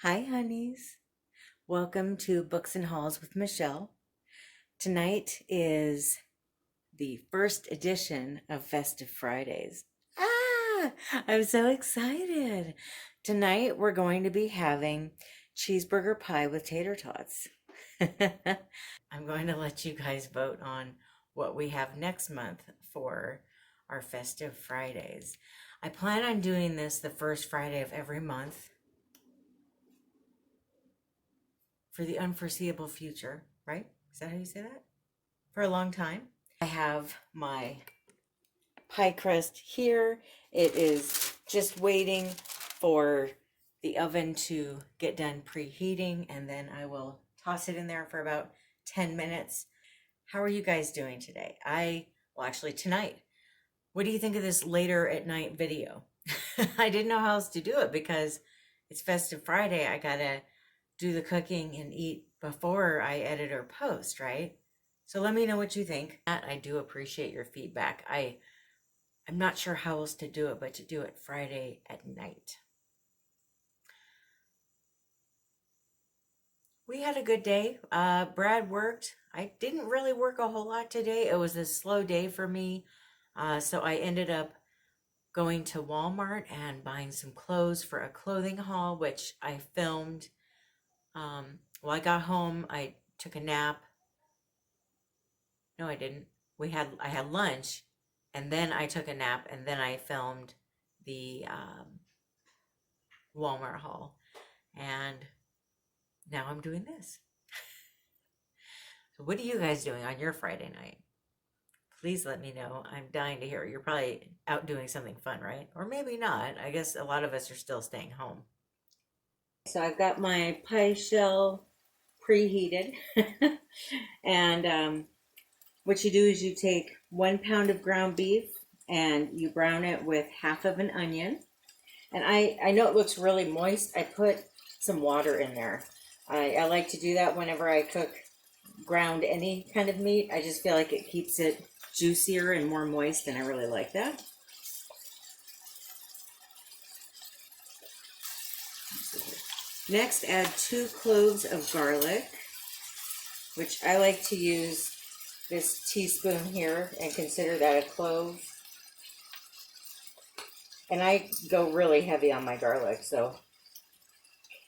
Hi, honeys. Welcome to Books and Hauls with Michelle. Tonight is the first edition of Festive Fridays. I'm so excited. Tonight we're going to be having cheeseburger pie with tater tots. I'm going to let you guys vote on what we have next month for our Festive Fridays. I plan on doing this the first Friday of every month for the unforeseeable future, right? Is that how you say that? For a long time. I have my pie crust here. It is just waiting for the oven to get done preheating, and then I will toss it in there for about 10 minutes. How are you guys doing today? Actually tonight. What do you think of this later at night video? I didn't know how else to do it because it's Festive Friday. I gotta do the cooking and eat before I edit or post, right? So let me know what you think. I do appreciate your feedback. I'm not sure how else to do it, but to do it Friday at night. We had a good day. Brad worked. I didn't really work a whole lot today. It was a slow day for me. So I ended up going to Walmart and buying some clothes for a clothing haul, which I filmed. I got home, I took a nap. No, I didn't. I had lunch, and then I took a nap, and then I filmed the Walmart haul, and now I'm doing this. So what are you guys doing on your Friday night? Please let me know. I'm dying to hear. You're probably out doing something fun, right? Or maybe not. I guess a lot of us are still staying home. So I've got my pie shell preheated, and what you do is you take 1 pound of ground beef and you brown it with half of an onion. And I know it looks really moist. I put some water in there. I like to do that whenever I cook ground any kind of meat. I just feel like it keeps it juicier and more moist, and I really like that. Next, add 2 cloves of garlic, which I like to use this teaspoon here and consider that a clove. And I go really heavy on my garlic, so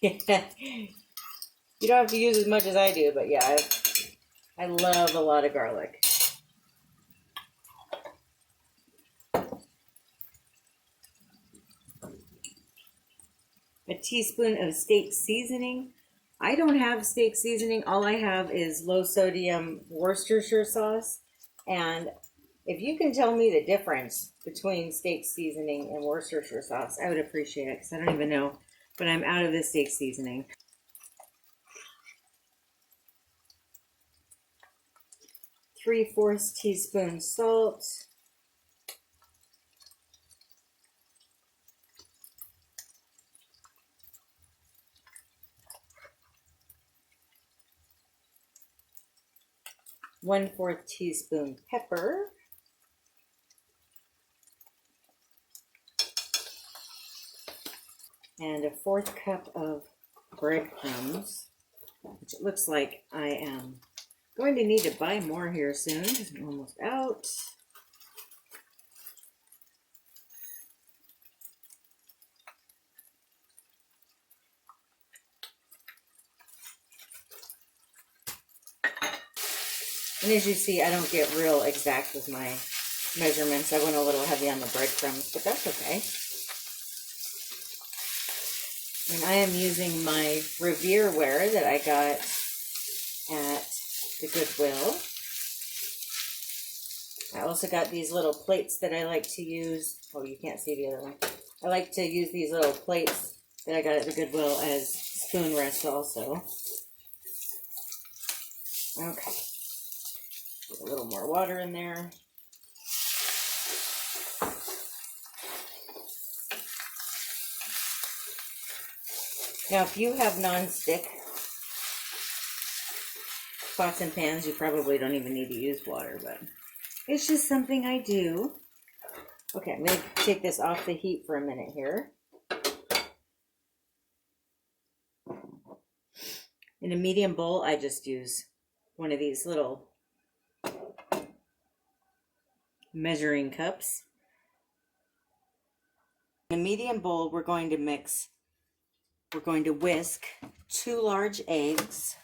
you don't have to use as much as I do, but yeah, I love a lot of garlic. A teaspoon of steak seasoning. I don't have steak seasoning. All I have is low sodium Worcestershire sauce. And if you can tell me the difference between steak seasoning and Worcestershire sauce, I would appreciate it because I don't even know. But I'm out of the steak seasoning. 3/4 teaspoon salt. One-fourth teaspoon pepper. And a 1/4 cup of breadcrumbs, which it looks like I am going to need to buy more here soon because I'm almost out. And as you see, I don't get real exact with my measurements. I went a little heavy on the breadcrumbs, but that's okay. And I am using my Revere ware that I got at the Goodwill. I also got these little plates that I like to use. Oh, you can't see the other one. I like to use these little plates that I got at the Goodwill as spoon rests also. Okay. Put a little more water in there. Now, if you have non-stick pots and pans, you probably don't even need to use water, but it's just something I do. Okay, I'm going to take this off the heat for a minute here. In a medium bowl, I just use one of these little measuring cups. In a medium bowl, we're going to whisk 2 large eggs.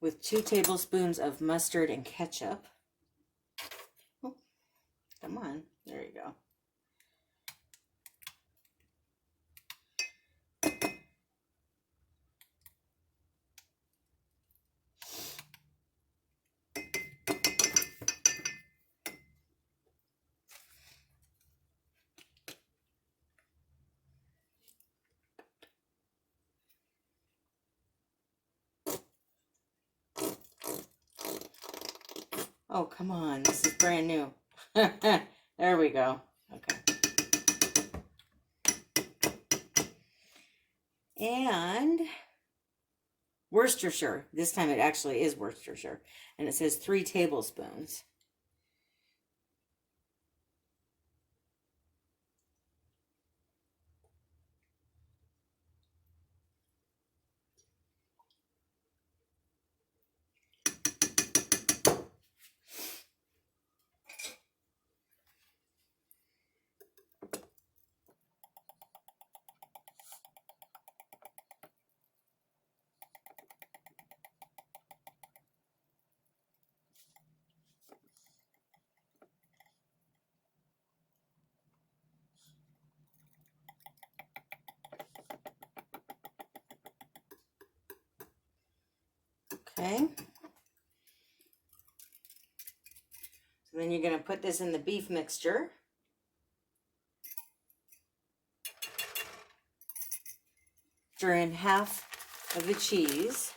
With 2 tablespoons of mustard and ketchup. Oh, come on, there you go. Oh, come on, this is brand new. There we go. Okay. And Worcestershire. This time it actually is Worcestershire. And it says 3 tablespoons. Okay. So then you're going to put this in the beef mixture. Stir in half of the cheese.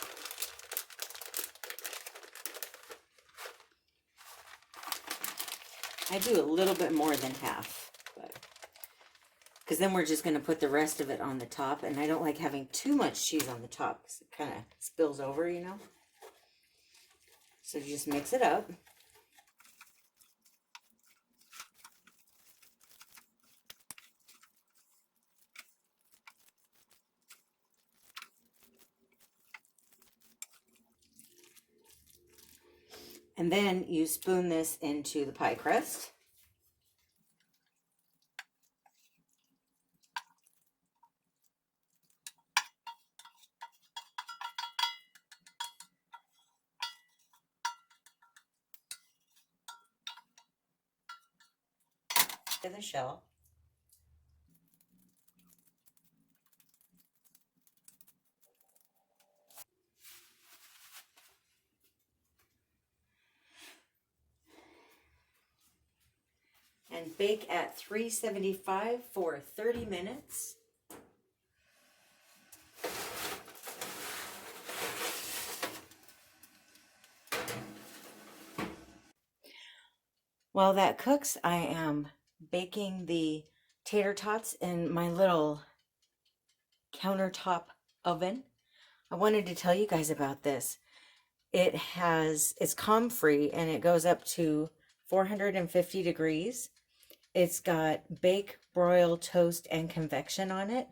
I do a little bit more than half, because then we're just going to put the rest of it on the top, and I don't like having too much cheese on the top because it kind of spills over, you know. So you just mix it up. And then you spoon this into the pie crust. To the shell. And bake at 375 for 30 minutes. While that cooks, I am baking the tater tots in my little countertop oven. I wanted to tell you guys about this. It's comb-free and it goes up to 450 degrees. It's got bake, broil, toast, and convection on it.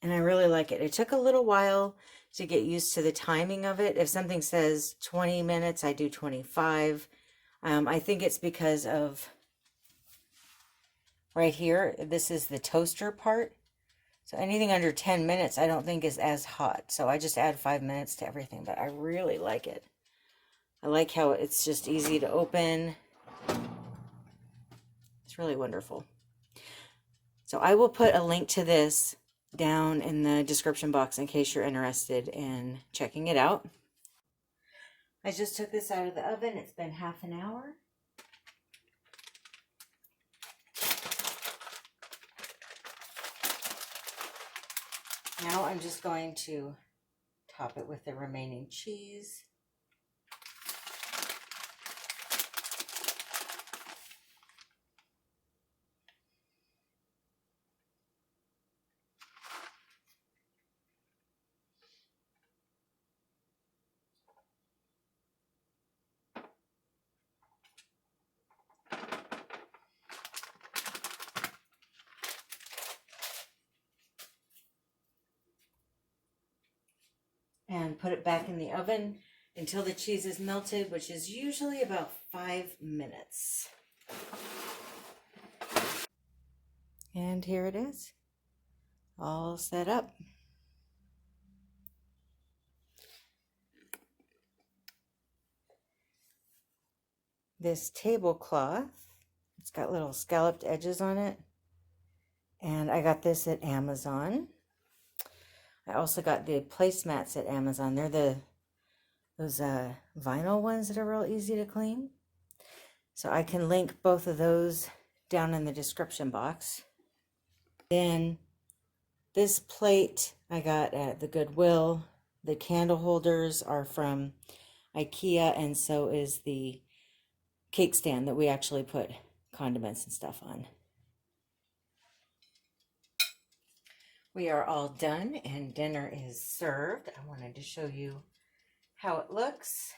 And I really like it. It took a little while to get used to the timing of it. If something says 20 minutes, I do 25. I think it's because of right here, this is the toaster part. So anything under 10 minutes, I don't think is as hot. So I just add 5 minutes to everything, but I really like it. I like how it's just easy to open. It's really wonderful. So I will put a link to this down in the description box in case you're interested in checking it out. I just took this out of the oven. It's been half an hour. Now I'm just going to top it with the remaining cheese. and put it back in the oven until the cheese is melted, which is usually about 5 minutes. And here it is, all set up. This tablecloth, it's got little scalloped edges on it, and I got this at Amazon. I also got the placemats at Amazon. They're those vinyl ones that are real easy to clean. So I can link both of those down in the description box. Then this plate I got at the Goodwill. The candle holders are from IKEA, and so is the cake stand that we actually put condiments and stuff on. We are all done and dinner is served. I wanted to show you how it looks.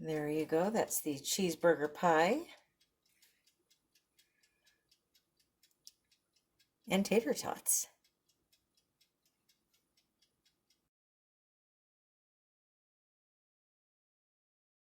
There you go. That's the cheeseburger pie and tater tots.